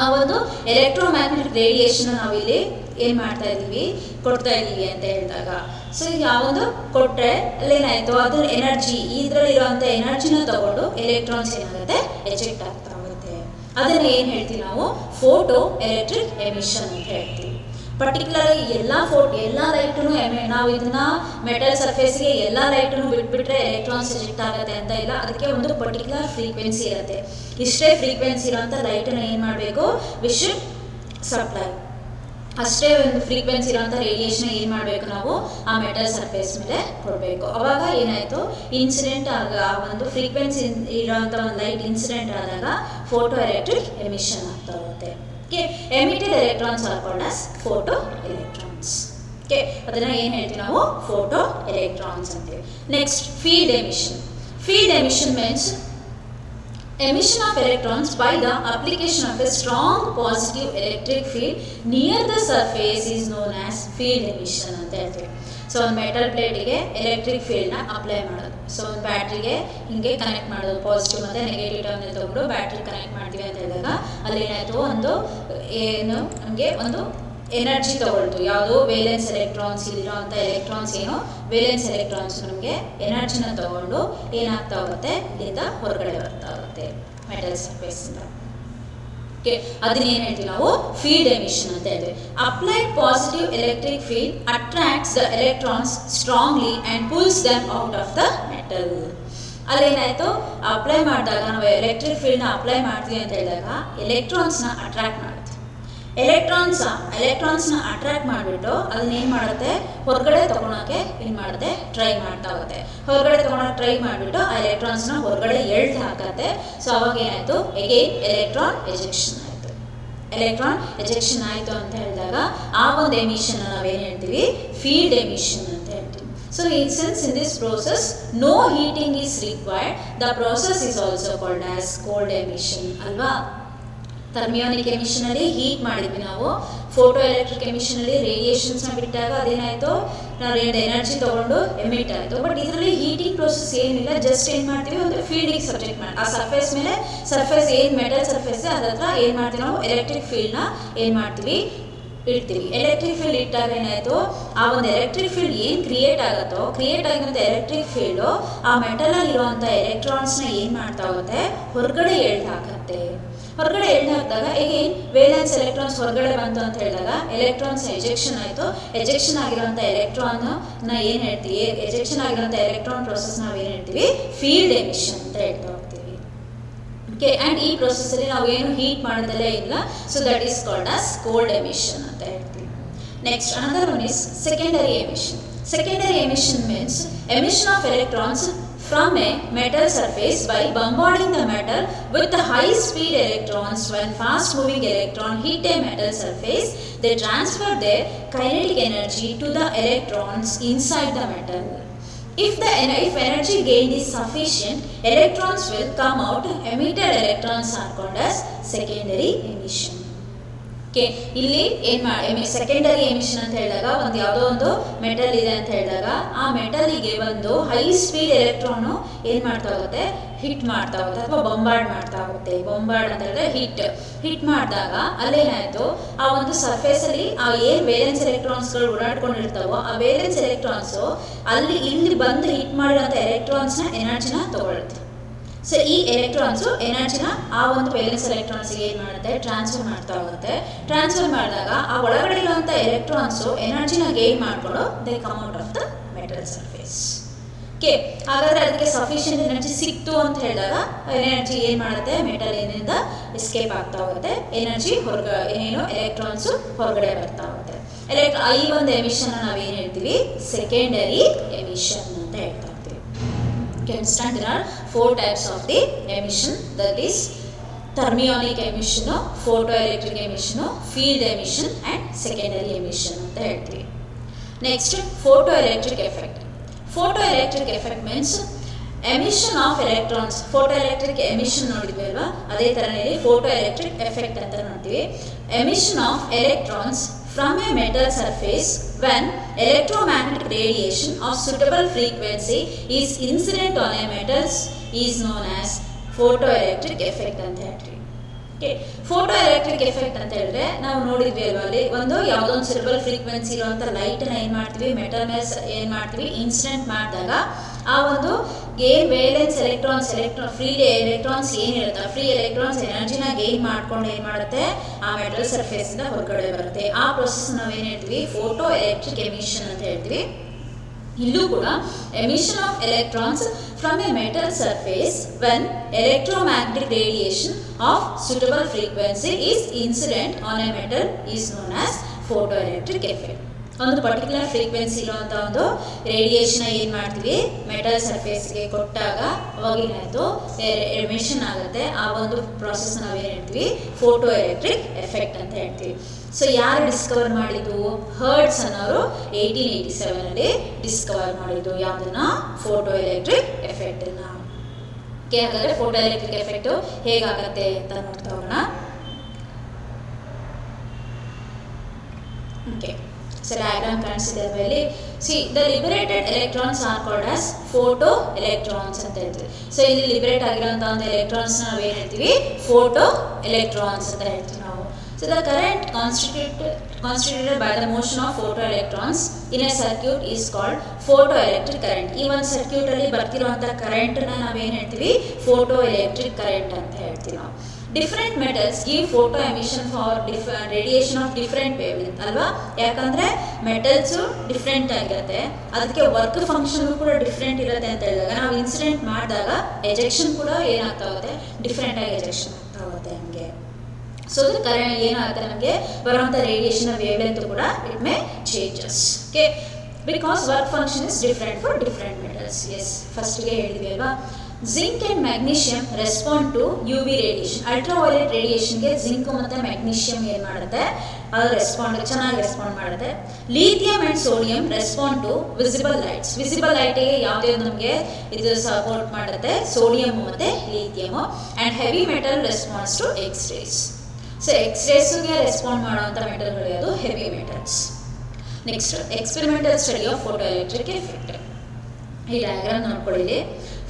ಆ ಒಂದು electromagnetic radiation ನಾವಿಲ್ಲಿ ಏನು ಮಾಡ್ತಾ ಇದ್ದೀವಿ, ಕೊಡ್ತಾ ಇದ್ದೀವಿ ಅಂತ ಹೇಳಿದಾಗ, ಸೊ ಯಾವುದು ಕೊಟ್ಟರೆ ಅಲ್ಲೇನಾಯಿತು, ಅದ್ರ ಎನರ್ಜಿ, ಇದರಲ್ಲಿರುವಂಥ ಎನರ್ಜಿನ ತಗೊಂಡು ಎಲೆಕ್ಟ್ರಾನ್ಸ್ ಏನಾಗುತ್ತೆ, ಎಜೆಕ್ಟ್ ಆಗ್ತಾ ಹೋಗುತ್ತೆ. ಅದನ್ನು ಏನು ಹೇಳ್ತೀವಿ ನಾವು, ಫೋಟೋ ಎಲೆಕ್ಟ್ರಿಕ್ ಎಮಿಷನ್ ಅಂತ ಹೇಳ್ತೀವಿ. ಪರ್ಟಿಕ್ಯುಲರ್ ಎಲ್ಲ ಲೈಟೂ ನಾವು ಇದನ್ನ ಮೆಟಲ್ ಸರ್ಫೇಸ್ಗೆ ಎಲ್ಲ ಲೈಟನ್ನು ಬಿಟ್ಬಿಟ್ರೆ ಎಲೆಕ್ಟ್ರಾನ್ಸ್ ಎಜೆಕ್ಟ್ ಆಗುತ್ತೆ ಅಂತ ಇಲ್ಲ. ಅದಕ್ಕೆ ಒಂದು ಪರ್ಟಿಕ್ಯುಲರ್ ಫ್ರೀಕ್ವೆನ್ಸಿ ಇರುತ್ತೆ. ಇಷ್ಟೇ ಫ್ರೀಕ್ವೆನ್ಸಿ ಇರೋಂಥ ಲೈಟನ್ನು ಏನು ಮಾಡಬೇಕು, ವಿ ಶುಡ್ ಸಪ್ಲೈ. ಅಷ್ಟೇ ಒಂದು ಫ್ರೀಕ್ವೆನ್ಸಿ ಇರೋಂಥ ರೇಡಿಯೇಷನ್ ಏನು ಮಾಡಬೇಕು ನಾವು ಆ ಮೆಟಲ್ ಸರ್ಫೇಸ್ ಮೇಲೆ ಕೊಡಬೇಕು. ಅವಾಗ ಏನಾಯಿತು, ಇನ್ಸಿಡೆಂಟ್ ಆ ಒಂದು ಫ್ರೀಕ್ವೆನ್ಸಿ ಇರೋಂಥ ಒಂದು ಲೈಟ್ ಇನ್ಸಿಡೆಂಟ್ ಆದಾಗ ಫೋಟೋ ಎಲೆಕ್ಟ್ರಿಕ್ ಎಮಿಷನ್ ಆಗ್ತಾ ಹೋಗುತ್ತೆ. Emitted electrons are called as photo electrons. Okay, ಅದನ್ನ ಏನು ಹೇಳ್ತೀವಿ ನಾವು, ಫೋಟೋ ಎಲೆಕ್ಟ್ರಾನ್ಸ್ ಅಂತೀವಿ. Next field emission means emission of electrons by the application of a strong positive electric field near the surface is known as field emission ಅಂತ ಹೇಳ್ತೀವಿ. So ಒಂದು metal ಪ್ಲೇಟಿಗೆ electric ಫೀಲ್ಡ್ನ apply ಮಾಡೋದು. ಸೊ ಒಂದು ಬ್ಯಾಟ್ರಿಗೆ ಹಿಂಗೆ connect ಮಾಡೋದು, positive ಮತ್ತು negative terminal ತೊಗೊಂಡು ಬ್ಯಾಟ್ರಿ ಕನೆಕ್ಟ್ ಮಾಡ್ತೀವಿ ಅಂತ ಹೇಳಿದಾಗ ಅಲ್ಲಿ ಏನಾಯಿತು, ನಮಗೆ ಒಂದು ಎನರ್ಜಿ ತಗೊಳ್ತು. ಯಾವುದು, ವೇಲೆನ್ಸ್ ಎಲೆಕ್ಟ್ರಾನ್ಸ್, ಇಲ್ಲಿರೋ ಅಂಥ ಎಲೆಕ್ಟ್ರಾನ್ಸ್ ಏನು ವೇಲೆನ್ಸ್ ಎಲೆಕ್ಟ್ರಾನ್ಸ್ ನಮಗೆ ಎನರ್ಜಿನ ತಗೊಂಡು ಏನಾಗ್ತಾ ಹೋಗುತ್ತೆ, ಇಲ್ಲಿಂದ ಹೊರಗಡೆ ಬರ್ತಾ ಹೋಗುತ್ತೆ ಮೆಟಲ್ ಸರ್ಫೇಸಿಂದ. ಓಕೆ, ಅದನ್ನೇನು ಹೇಳ್ತೀವಿ ನಾವು, ಫೀಲ್ಡ್ ಎಮಿಷನ್ ಅಂತ ಹೇಳ್ತೀವಿ. Applied positive electric field attracts the electrons strongly and pulls them out of the metal. ಅಲ್ಲೇನಾಯಿತು, ಅಪ್ಲೈ ಮಾಡಿದಾಗ ನಾವು ಎಲೆಕ್ಟ್ರಿಕ್ ಫೀಲ್ಡ್ನ ಅಪ್ಲೈ ಮಾಡ್ತೀವಿ ಅಂತ ಹೇಳಿದಾಗ ಎಲೆಕ್ಟ್ರಾನ್ಸ್ನ ಅಟ್ರಾಕ್ಟ್ ಮಾಡುತ್ತೆ. ಎಲೆಕ್ಟ್ರಾನ್ಸ್ನ ಅಟ್ರಾಕ್ಟ್ ಮಾಡಿಬಿಟ್ಟು ಅದನ್ನ ಏನು ಮಾಡುತ್ತೆ, ಹೊರಗಡೆ ತೊಗೊಳಕ್ಕೆ ಏನು ಮಾಡುತ್ತೆ, ಟ್ರೈ ಮಾಡ್ತಾ ಹೋಗುತ್ತೆ. ಹೊರಗಡೆ ತೊಗೊಳಕ್ಕೆ ಟ್ರೈ ಮಾಡಿಬಿಟ್ಟು ಆ ಎಲೆಕ್ಟ್ರಾನ್ಸ್ನ ಹೊರಗಡೆ ಎಳ್ದು ಹಾಕತ್ತೆ. ಸೊ ಅವಾಗ ಏನಾಯಿತು, ಎಗೇನ್ ಎಲೆಕ್ಟ್ರಾನ್ ಎಜೆಕ್ಷನ್ ಆಯಿತು ಅಂತ ಹೇಳಿದಾಗ ಆ ಒಂದು ಎಮಿಷನ್ ನಾವೇನು ಹೇಳ್ತೀವಿ, ಫೀಲ್ಡ್ ಎಮಿಷನ್ ಅಂತ ಹೇಳ್ತೀವಿ. So since in this process no heating is required, the process is also called as cold emission ಅಲ್ವಾ. ಥರ್ಮಿಯಾನಿಕ್ ಎಮಿಷನಲ್ಲಿ ಹೀಟ್ ಮಾಡಿದ್ವಿ ನಾವು, ಫೋಟೋ ಎಲೆಕ್ಟ್ರಿಕ್ ಎಮಿಷನಲ್ಲಿ ರೇಡಿಯೇಷನ್ಸ್ನ ಬಿಟ್ಟಾಗ ಅದೇನಾಯಿತು, ನಾವು ಎನರ್ಜಿ ತೊಗೊಂಡು ಎಮಿಟ್ ಆಯಿತು. ಬಟ್ ಇದರಲ್ಲಿ ಹೀಟಿಂಗ್ ಪ್ರೋಸೆಸ್ ಏನಿಲ್ಲ, ಜಸ್ಟ್ ಏನು ಮಾಡ್ತೀವಿ, ಒಂದು ಫೀಲ್ಡಿಗೆ ಸಬ್ಜೆಕ್ಟ್ ಮಾಡಿ ಆ ಸರ್ಫೇಸ್ ಮೇಲೆ ಏನು ಮೆಟಲ್ ಸರ್ಫೇಸ್ ಅದ್ರ ಹತ್ರ ಏನು ಮಾಡ್ತೀವಿ ನಾವು, ಎಲೆಕ್ಟ್ರಿಕ್ ಫೀಲ್ಡ್ನ ಏನು ಮಾಡ್ತೀವಿ, ಇಡ್ತೀವಿ. ಎಲೆಕ್ಟ್ರಿಕ್ ಫೀಲ್ಡ್ ಇಟ್ಟಾಗ ಏನಾಯಿತು, ಆ ಒಂದು ಎಲೆಕ್ಟ್ರಿಕ್ ಫೀಲ್ಡ್ ಏನು ಕ್ರಿಯೇಟ್ ಆಗಿರೋಂಥ ಎಲೆಕ್ಟ್ರಿಕ್ ಫೀಲ್ಡು ಆ ಮೆಟಲಲ್ಲಿ ಇರುವಂಥ ಎಲೆಕ್ಟ್ರಾನ್ಸ್ನ ಏನು ಮಾಡ್ತಾ ಹೋಗುತ್ತೆ, ಹೊರಗಡೆ ಎಳ್ದು ಹಾಕತ್ತೆ. ಹೊರಗಡೆ ಎಳ್ದು ಹಾಕಿದಾಗ ಎಗೇನ್ ವೇಲೆನ್ಸ್ ಎಲೆಕ್ಟ್ರಾನ್ಸ್ ಹೊರಗಡೆ ಬಂತು ಅಂತ ಹೇಳಿದಾಗ ಎಲೆಕ್ಟ್ರಾನ್ಸ್ ಎಜೆಕ್ಷನ್ ಆಯಿತು. ಎಜೆಕ್ಷನ್ ಆಗಿರೋಂಥ ಎಲೆಕ್ಟ್ರಾನ್ನ ಏನು ಹೇಳ್ತೀವಿ, ಎಜೆಕ್ಷನ್ ಆಗಿರೋಂಥ ಎಲೆಕ್ಟ್ರಾನ್ ಪ್ರೋಸೆಸ್ ನಾವು ಏನು ಹೇಳ್ತೀವಿ, ಫೀಲ್ಡ್ ಎಮಿಷನ್ ಅಂತ ಹೇಳ್ತಾ ಹೋಗ್ತೀವಿ. ಓಕೆ, ಆ್ಯಂಡ್ ಈ ಪ್ರೊಸೆಸಲ್ಲಿ ನಾವು ಏನು ಹೀಟ್ ಮಾಡೋದಲ್ಲೇ ಇಲ್ಲ, so that is called as cold emission ಅಂತ ಹೇಳ್ತೀವಿ. Next another one is secondary emission. Secondary emission means emission of electrons from a metal surface by bombarding the metal with the high speed electrons. When fast moving electron hit a metal surface, they transfer their kinetic energy to the electrons inside the metal. If energy gained is sufficient, electrons will come out. Emitted electrons are called as secondary emission. Okay, ಇಲ್ಲಿ ಏನು secondary emission ಅಂತ ಹೇಳಿದಾಗ ಒಂದು ಯಾವುದೋ ಒಂದು metal ಇದೆ ಅಂತ ಹೇಳಿದಾಗ ಆ ಮೆಟಲಿಗೆ ಒಂದು ಹೈ ಸ್ಪೀಡ್ ಎಲೆಕ್ಟ್ರಾನು ಏನು ಮಾಡ್ತಾ ಹೋಗುತ್ತೆ, ಹಿಟ್ ಮಾಡ್ತಾ ಹೋಗುತ್ತೆ ಅಥವಾ ಬೊಂಬಾರ್ಡ್ ಮಾಡ್ತಾ ಹೋಗುತ್ತೆ. ಬೊಂಬಾರ್ಡ್ ಅಂತ ಹೇಳಿದ್ರೆ ಹಿಟ್ ಮಾಡಿದಾಗ ಅಲ್ಲೇನಾಯಿತು, ಆ ಒಂದು ಸರ್ಫೇಸಲ್ಲಿ ಆ ಏನು ವೇಲೆನ್ಸ್ ಎಲೆಕ್ಟ್ರಾನ್ಸ್ಗಳು ಓಡಾಡ್ಕೊಂಡಿರ್ತಾವೋ ಆ ವೇಲೆನ್ಸ್ ಎಲೆಕ್ಟ್ರಾನ್ಸು ಇಲ್ಲಿ ಬಂದು ಹಿಟ್ ಮಾಡಿರೋಂಥ ಎಲೆಕ್ಟ್ರಾನ್ಸ್ನ ಎನರ್ಜಿನ ತಗೊಳುತ್ತೆ. ಸೊ ಈ ಎಲೆಕ್ಟ್ರಾನ್ಸು ಎನರ್ಜಿನ ಆ ಒಂದು ವೇಲೆನ್ಸ್ ಎಲೆಕ್ಟ್ರಾನ್ಸ್ಗೆ ಏನು ಮಾಡುತ್ತೆ, ಟ್ರಾನ್ಸ್ಫರ್ ಮಾಡ್ತಾ ಹೋಗುತ್ತೆ. ಟ್ರಾನ್ಸ್ಫರ್ ಮಾಡಿದಾಗ ಆ ಒಳಗಡೆ ಇರುವಂಥ ಎಲೆಕ್ಟ್ರಾನ್ಸು ಎನರ್ಜಿನ ಗೇನ್ ಮಾಡಿಕೊಂಡು they come out of the metal surface. Okay, ಹಾಗಾದರೆ ಅದಕ್ಕೆ ಸಫಿಷಿಯೆಂಟ್ ಎನರ್ಜಿ ಸಿಕ್ತು ಅಂತ ಹೇಳಿದಾಗ ಎನರ್ಜಿ ಏನು ಮಾಡುತ್ತೆ, ಮೆಟಲ್ ಏನಿಂದ ಎಸ್ಕೇಪ್ ಆಗ್ತಾ ಹೋಗುತ್ತೆ, ಎನರ್ಜಿ ಎಲೆಕ್ಟ್ರಾನ್ಸು ಹೊರಗಡೆ ಬರ್ತಾ ಹೋಗುತ್ತೆ. ಈ ಒಂದು ಎಮಿಷನ್ ನಾವೇನು ಹೇಳ್ತೀವಿ, ಸೆಕೆಂಡರಿ ಎಮಿಷನ್ ಅಂತ ಹೇಳ್ತಾ ಹೋಗ್ತೀವಿ. You can understand there are 4 types of the emission, that is thermionic emission, photoelectric emission, field emission and secondary emission ಅಂತ ಹೇಳ್ತೀವಿ. Next, photoelectric effect. Photoelectric effect means emission of electrons. Photoelectric emission ನೋಡಿದ್ವಿ ಅಲ್ವಾ, ಅದೇ ಥರನೇ photoelectric effect ಅಂತ ನೋಡ್ತೀವಿ. Emission of electrons from a metal surface when electromagnetic radiation of suitable frequency is incident on a metal is known as photoelectric effect ಅಂತ ಹೇಳ್ತೀವಿ. Okay, ಫೋಟೋಎಲೆಕ್ಟ್ರಿಕ್ effect ಅಂತ ಹೇಳಿದ್ರೆ ನಾವು ನೋಡಿದ್ವಿ ಅಲ್ವಾ, ಅಲ್ಲಿ ಒಂದು ಯಾವುದೋ ಒಂದು ಸುಟಬಲ್ ಫ್ರೀಕ್ವೆನ್ಸಿ ಇರುವಂಥ ಲೈಟನ್ನ ಏನು ಮಾಡ್ತೀವಿ, ಮೆಟಲ್ ಮೇಲೆ ಏನು ಮಾಡ್ತೀವಿ, ಇನ್ಸಿಡೆಂಟ್ ಮಾಡಿದಾಗ ಆ ಒಂದು ಏನು ವೇಲೆನ್ಸ್ ಫ್ರೀ ಎಲೆಕ್ಟ್ರಾನ್ಸ್ ಏನಿರುತ್ತೆ, ಫ್ರೀ ಎಲೆಕ್ಟ್ರಾನ್ಸ್ ಎನರ್ಜಿನ ಗೇನ್ ಮಾಡ್ಕೊಂಡು ಏನು ಮಾಡುತ್ತೆ, ಆ ಮೆಟಲ್ ಸರ್ಫೇಸಿಂದ ಹೊರಗಡೆ ಬರುತ್ತೆ. ಆ ಪ್ರೊಸೆಸ್ ನಾವೇನು ಹೇಳ್ತೀವಿ, ಫೋಟೋ ಎಲೆಕ್ಟ್ರಿಕ್ ಎಮಿಷನ್ ಅಂತ ಹೇಳ್ತೀವಿ. ಇಲ್ಲೂ ಕೂಡ emission of electrons from A metal surface when electromagnetic radiation of suitable frequency is incident on A metal is known as photo electric effect. ಒಂದು ಪರ್ಟಿಕ್ಯುಲರ್ ಫ್ರೀಕ್ವೆನ್ಸಿ ಇರುವಂಥ ಒಂದು ರೇಡಿಯೇಷನ್ ಏನು ಮಾಡ್ತೀವಿ, ಮೆಟಲ್ ಸರ್ಫೇಸ್ಗೆ ಕೊಟ್ಟಾಗ ಅವಾಗ ಏನಾಯಿತು, ಎಮಿಷನ್ ಆಗುತ್ತೆ. ಆ ಒಂದು ಪ್ರಾಸೆಸ್ ನಾವೇನು ಹೇಳ್ತೀವಿ, ಫೋಟೋ ಎಲೆಕ್ಟ್ರಿಕ್ ಎಫೆಕ್ಟ್ ಅಂತ ಹೇಳ್ತೀವಿ. ಸೊ ಯಾರು ಡಿಸ್ಕವರ್ ಮಾಡಿದ್ದು, ಹರ್ಟ್ಸ್ ಅನ್ನೋರು 1887 ಡಿಸ್ಕವರ್ ಮಾಡಿದ್ದು ಯಾವುದನ್ನ, ಫೋಟೋ ಎಲೆಕ್ಟ್ರಿಕ್ ಎಫೆಕ್ಟನ್ನು. ಓಕೆ, ಹಾಗಾದರೆ ಫೋಟೋ ಎಲೆಕ್ಟ್ರಿಕ್ ಎಫೆಕ್ಟು ಹೇಗಾಗತ್ತೆ ಅಂತ ನೋಡ್ತಾ ಹೋಗೋಣ. ಓಕೆ, ಸೊ ಡಯಾಗ್ರಾಮ್ ಕಾಣಿಸಿದೆ ಮೇಲೆ the liberated electrons are called as photo electrons ಅಂತ ಹೇಳ್ತೀವಿ. ಸೊ ಇಲ್ಲಿ ಲಿಬರೇಟ್ ಆಗಿರೋಂಥ ಒಂದು ಎಲೆಕ್ಟ್ರಾನ್ಸ್ ನಾವು ಏನು ಹೇಳ್ತೀವಿ, ಫೋಟೋ ಎಲೆಕ್ಟ್ರಾನ್ಸ್ ಅಂತ ಹೇಳ್ತೀವಿ ನಾವು. So the current constituted by the motion of photoelectrons in a circuit is called photoelectric current. ಈ ಒಂದು ಸರ್ಕ್ಯೂಟ್ ಅಲ್ಲಿ ಬರ್ತಿರುವಂಥ ಕರೆಂಟ್ನ ನಾವೇನು ಹೇಳ್ತೀವಿ, photoelectric current ಅಂತ ಹೇಳ್ತೀವಿ ನಾವು. Different metals give photo emission for radiation of different wave length ಅಲ್ವಾ, ಯಾಕಂದರೆ ಮೆಟಲ್ಸು ಡಿಫ್ರೆಂಟ್ ಆಗಿರುತ್ತೆ, ಅದಕ್ಕೆ ವರ್ಕ್ ಫಂಕ್ಷನ್ ಕೂಡ ಡಿಫ್ರೆಂಟ್ ಇರುತ್ತೆ ಅಂತ ಹೇಳಿದಾಗ ನಾವು ಇನ್ಸಿಡೆಂಟ್ ಮಾಡಿದಾಗ ಎಜೆಕ್ಷನ್ ಕೂಡ ಏನಾಗ್ತಾ ಹೋಗುತ್ತೆ, ಡಿಫ್ರೆಂಟಾಗಿ ಎಜೆಕ್ಷನ್ ಆಗ್ತಾ ಹೋಗುತ್ತೆ ನಮಗೆ. ಸೊ ಅದು ಕರೆಂಟ್ ಏನಾಗುತ್ತೆ, ನಮಗೆ ಬರುವಂಥ ರೇಡಿಯೇಷನ್ ವೇವ್ ಲೆಂತ್ ಕೂಡ it may changes. Okay, because work function is different for different metals. Yes, ಫಸ್ಟ್ಗೆ ಹೇಳಿದ್ವಿ ಅಲ್ವಾ, zinc and magnesium respond to UV radiation. Ultraviolet ರೇಡಿಯೇಷನ್ಗೆ ಜಿಂಕ್ ಮತ್ತು ಮ್ಯಾಗ್ನೀಷಿಯಮ್ ಏನು ಮಾಡುತ್ತೆ, ಅದು ಚೆನ್ನಾಗಿ ರೆಸ್ಪಾಂಡ್ ಮಾಡುತ್ತೆ. Lithium and sodium respond to visible lights. Visible ಲೈಟಿಗೆ ಯಾವುದೇ ನಮಗೆ ಇದು ಸಪೋರ್ಟ್ ಮಾಡುತ್ತೆ, ಸೋಡಿಯಮ್ ಮತ್ತು lithium. And heavy metal response to X rays. So ಎಕ್ಸ್ರೇಸ್ಗೆ ರೆಸ್ಪಾಂಡ್ ಮಾಡುವಂಥ ಮೆಟಲ್ಗಳು ಯಾವುದು, heavy metals. Next, experimental study of photo electric effect. ಈ ಡಯಾಗ್ರಾಮ್ ನೋಡ್ಕೊಳ್ಳಿ.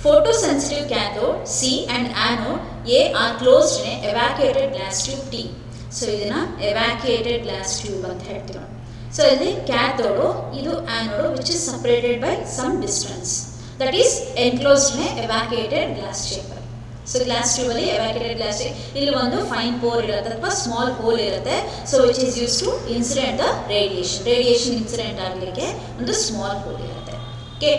Photosensitive cathode C and anode A are closed in a evacuated glass tube T. So ಇದನ್ನ evacuated glass tube ಅಂತ ಹೇಳ್ತೀವಿ. So ಇಲ್ಲಿ cathode, ಇದು anode, which is separated by some distance, that is enclosed in a evacuated glass chamber. So glass ಟ್ಯೂಬಲ್ಲಿ evacuated glass, ಇಲ್ಲಿ ಒಂದು fine pore ಇರುತ್ತೆ ಅಥವಾ ಸ್ಮಾಲ್ ಹೋಲ್ ಇರುತ್ತೆ. So which is use to incident the radiation incident ಆಗಲಿಕ್ಕೆ ಒಂದು small hole ಇರುತ್ತೆ. Okay,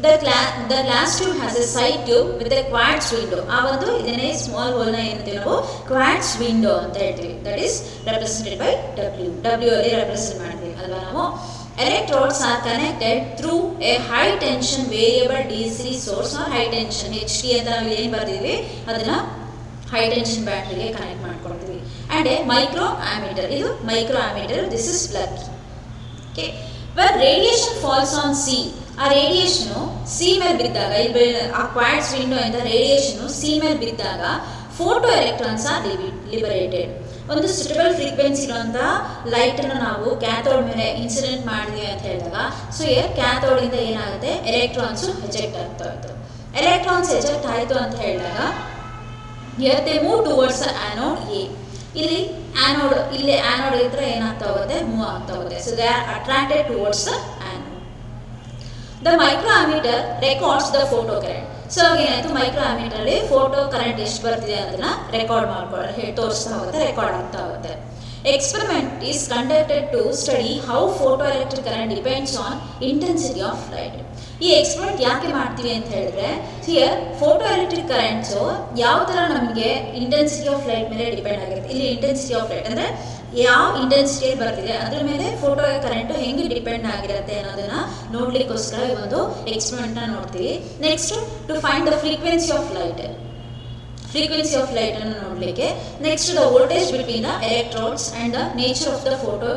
The glass tube has a side tube with a quartz window. ಆ ಒಂದು ಇದನ್ನೇ ಸ್ಮಾಲ್ ಹೋಲ್ನ ಏನಂತೀವಿ ನಾವು ಕ್ವಾರ್ಟ್ಸ್ ವಿಂಡೋ ಅಂತ ಹೇಳ್ತೀವಿ. That is represented by W ಅಲ್ಲಿ ರೆಪ್ರೆಸೆಂಟ್ ಮಾಡ್ತೀವಿ ಅಲ್ವಾ ನಾವು. Electrodes are connected through a high tension variable DC source or high tension HT ಅಂತ ನಾವು ಏನು ಬರ್ತೀವಿ ಅದನ್ನ ಹೈ ಟೆನ್ಷನ್ ಬ್ಯಾಟ್ರಿಗೆ ಕನೆಕ್ಟ್ ಮಾಡ್ಕೊಳ್ತೀವಿ. ಆ್ಯಂಡ್ ಎ ಮೈಕ್ರೋ ಆಮೀಟರ್, ಇದು micro ammeter, this is plug. Okay, when radiation falls on C, ಆ radiation C ಮೇಲೆ ಬಿದ್ದಾಗ, ಇಲ್ಲಿ ಆ ಕ್ವಾರ್ಟ್ಸ್ ವಿಂಡೋ ಇಂದ ರೇಡಿಯೇಷನು ಸಿ ಮೇಲೆ ಬಿದ್ದಾಗ ಫೋಟೋ ಎಲೆಕ್ಟ್ರಾನ್ಸ್ ಆರ್ ಲಿಬರೇಟೆಡ್. ಒಂದು ಸುಟಬಲ್ ಫ್ರೀಕ್ವೆನ್ಸಿ ಇರುವಂಥ ಲೈಟನ್ನು ನಾವು ಕ್ಯಾಥೋಡ್ ಮೇಲೆ ಇನ್ಸಿಡೆಂಟ್ ಮಾಡಿದ್ವಿ ಅಂತ ಹೇಳಿದಾಗ, ಸೊ ಕ್ಯಾಥೋಡಿಂದ ಏನಾಗುತ್ತೆ, ಎಲೆಕ್ಟ್ರಾನ್ಸು ಎಜೆಕ್ಟ್ ಆಗ್ತಾ ಇತ್ತು. ಎಲೆಕ್ಟ್ರಾನ್ಸ್ ಎಜೆಕ್ಟ್ ಆಯಿತು ಅಂತ ಹೇಳಿದಾಗ here they move towards the anode A. ಇಲ್ಲಿ ಆ್ಯನೋಡ್ ಇದ್ರೆ ಏನಾಗ್ತಾ ಹೋಗುತ್ತೆ, ಮೂವ್ ಆಗ್ತಾ ಹೋಗುತ್ತೆ. So they R attracted towards the anode. The micro ammeter records the photo current. So ಏನಾಯಿತು, ಮೈಕ್ರೋ ಆಮೀಟರಲ್ಲಿ ಫೋಟೋ ಕರೆಂಟ್ ಎಷ್ಟು ಬರ್ತಿದೆ ಅದನ್ನು ರೆಕಾರ್ಡ್ ತೋರಿಸ್ತಾ ಹೋಗುತ್ತೆ, ರೆಕಾರ್ಡ್ ಆಗ್ತಾ ಹೋಗುತ್ತೆ. Experiment is conducted to study how photoelectric current depends on intensity of light. ಈ experiment ಯಾಕೆ ಮಾಡ್ತೀವಿ ಅಂತ ಹೇಳಿದ್ರೆ, ಹಿಯರ್ ಫೋಟೋ ಎಲೆಕ್ಟ್ರಿಕ್ ಕರೆಂಟ್ಸು ಯಾವ ಥರ ನಮಗೆ ಇಂಟೆನ್ಸಿಟಿ ಆಫ್ ಲೈಟ್ ಮೇಲೆ ಡಿಪೆಂಡ್ ಆಗಿರುತ್ತೆ. ಇಲ್ಲಿ ಇಂಟೆನ್ಸಿಟಿ ಆಫ್ ಲೈಟ್ ಅಂದರೆ ಯಾವ ಇಂಟೆನ್ಸಿಟಿಯಲ್ಲಿ ಬರ್ತಿದೆ ಅದ್ರ ಮೇಲೆ ಫೋಟೋ ಕರೆಂಟು ಹೆಂಗೆ ಡಿಪೆಂಡ್ ಆಗಿರುತ್ತೆ ಅನ್ನೋದನ್ನು ನೋಡಲಿಕ್ಕೋಸ್ಕರ ಈ ಒಂದು ಎಕ್ಸ್ಪೆರಿಮೆಂಟ್ನ ನೋಡ್ತೀವಿ. Next to find the frequency of light ಅನ್ನು ನೋಡಲಿಕ್ಕೆ. Next the voltage between the electrodes and the nature of the photo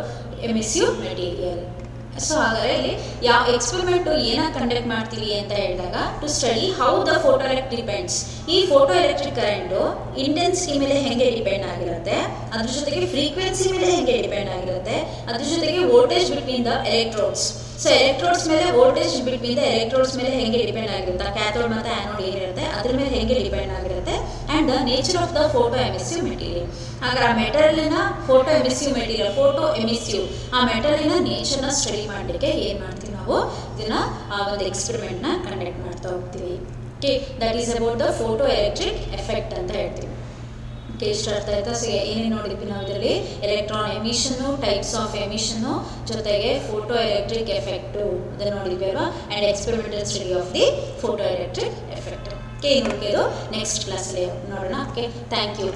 emissive material. So ಹಾಗಾದರೆ ಇಲ್ಲಿ ಯಾವ ಎಕ್ಸ್ಪೆರಿಮೆಂಟು ಏನಾಗಿ ಕಂಡಕ್ಟ್ ಮಾಡ್ತೀವಿ ಅಂತ ಹೇಳಿದಾಗ, to study how the photo electric depends, ಈ ಫೋಟೋ ಎಲೆಕ್ಟ್ರಿಕ್ ಕರೆಂಟು ಇಂಟೆನ್ಸಿಟಿ ಮೇಲೆ ಹೇಗೆ ಡಿಪೆಂಡ್ ಆಗಿರುತ್ತೆ, ಅದ್ರ ಜೊತೆಗೆ ಫ್ರೀಕ್ವೆನ್ಸಿ ಮೇಲೆ ಹೇಗೆ ಡಿಪೆಂಡ್ ಆಗಿರುತ್ತೆ, ಅದ್ರ ಜೊತೆಗೆ voltage between the electrodes. So electrodes ಮೇಲೆ ವೋಲ್ಟೇಜ್ ಬಿಟ್ವೀನ್ ದ ಎಲೆಕ್ಟ್ರೋಡ್ಸ್ ಮೇಲೆ ಹೇಗೆ ಡಿಪೆಂಡ್ ಆಗಿರುತ್ತೆ, ಕ್ಯಾಥೋಡ್ ಮತ್ತು ಆ್ಯನೋಡ್ ಏನಿರುತ್ತೆ ಅದ್ರ ಮೇಲೆ ಹೇಗೆ ಡಿಪೆಂಡ್ ಆಗಿರುತ್ತೆ, and the nature of the photo emissive material. ಹಾಗಾದ್ರೆ ಆ ಮೆಟೀರಿಯಲ್ನ ಫೋಟೋ ಎಮಿಸಿವ್ ಆ ಮೆಟೀರಿಯಲ್ನ ನೇಚರ್ನ ಸ್ಟಡಿ ಮಾಡಲಿಕ್ಕೆ ಏನು ಮಾಡ್ತೀವಿ ನಾವು, ಇದನ್ನು ಆ ಒಂದು ಎಕ್ಸ್ಪೆರಿಮೆಂಟ್ನ ಕಂಡಕ್ಟ್ ಮಾಡ್ತಾ ಹೋಗ್ತೀವಿ. Okay, that is about the photo electric effect ಅಂತ ಹೇಳ್ತೀವಿ. ಓಕೆ, ಇಷ್ಟು ಅರ್ಥ ಆಯ್ತಾ? ಸೊ ಏನೇನು ನೋಡಿದ್ವಿ ನಾವು ಇದರಲ್ಲಿ, electron emission, types of emission, ಜೊತೆಗೆ ಫೋಟೋ ಎಲೆಕ್ಟ್ರಿಕ್ ಎಫೆಕ್ಟು ಅದನ್ನು ನೋಡಿದ್ವಿ ಅಲ್ವಾ, and experimental study of the photo electric effect. Okay, ಇದು ನೆಕ್ಸ್ಟ್ ಕ್ಲಾಸಲ್ಲಿ ನೋಡೋಣ. Okay, thank you.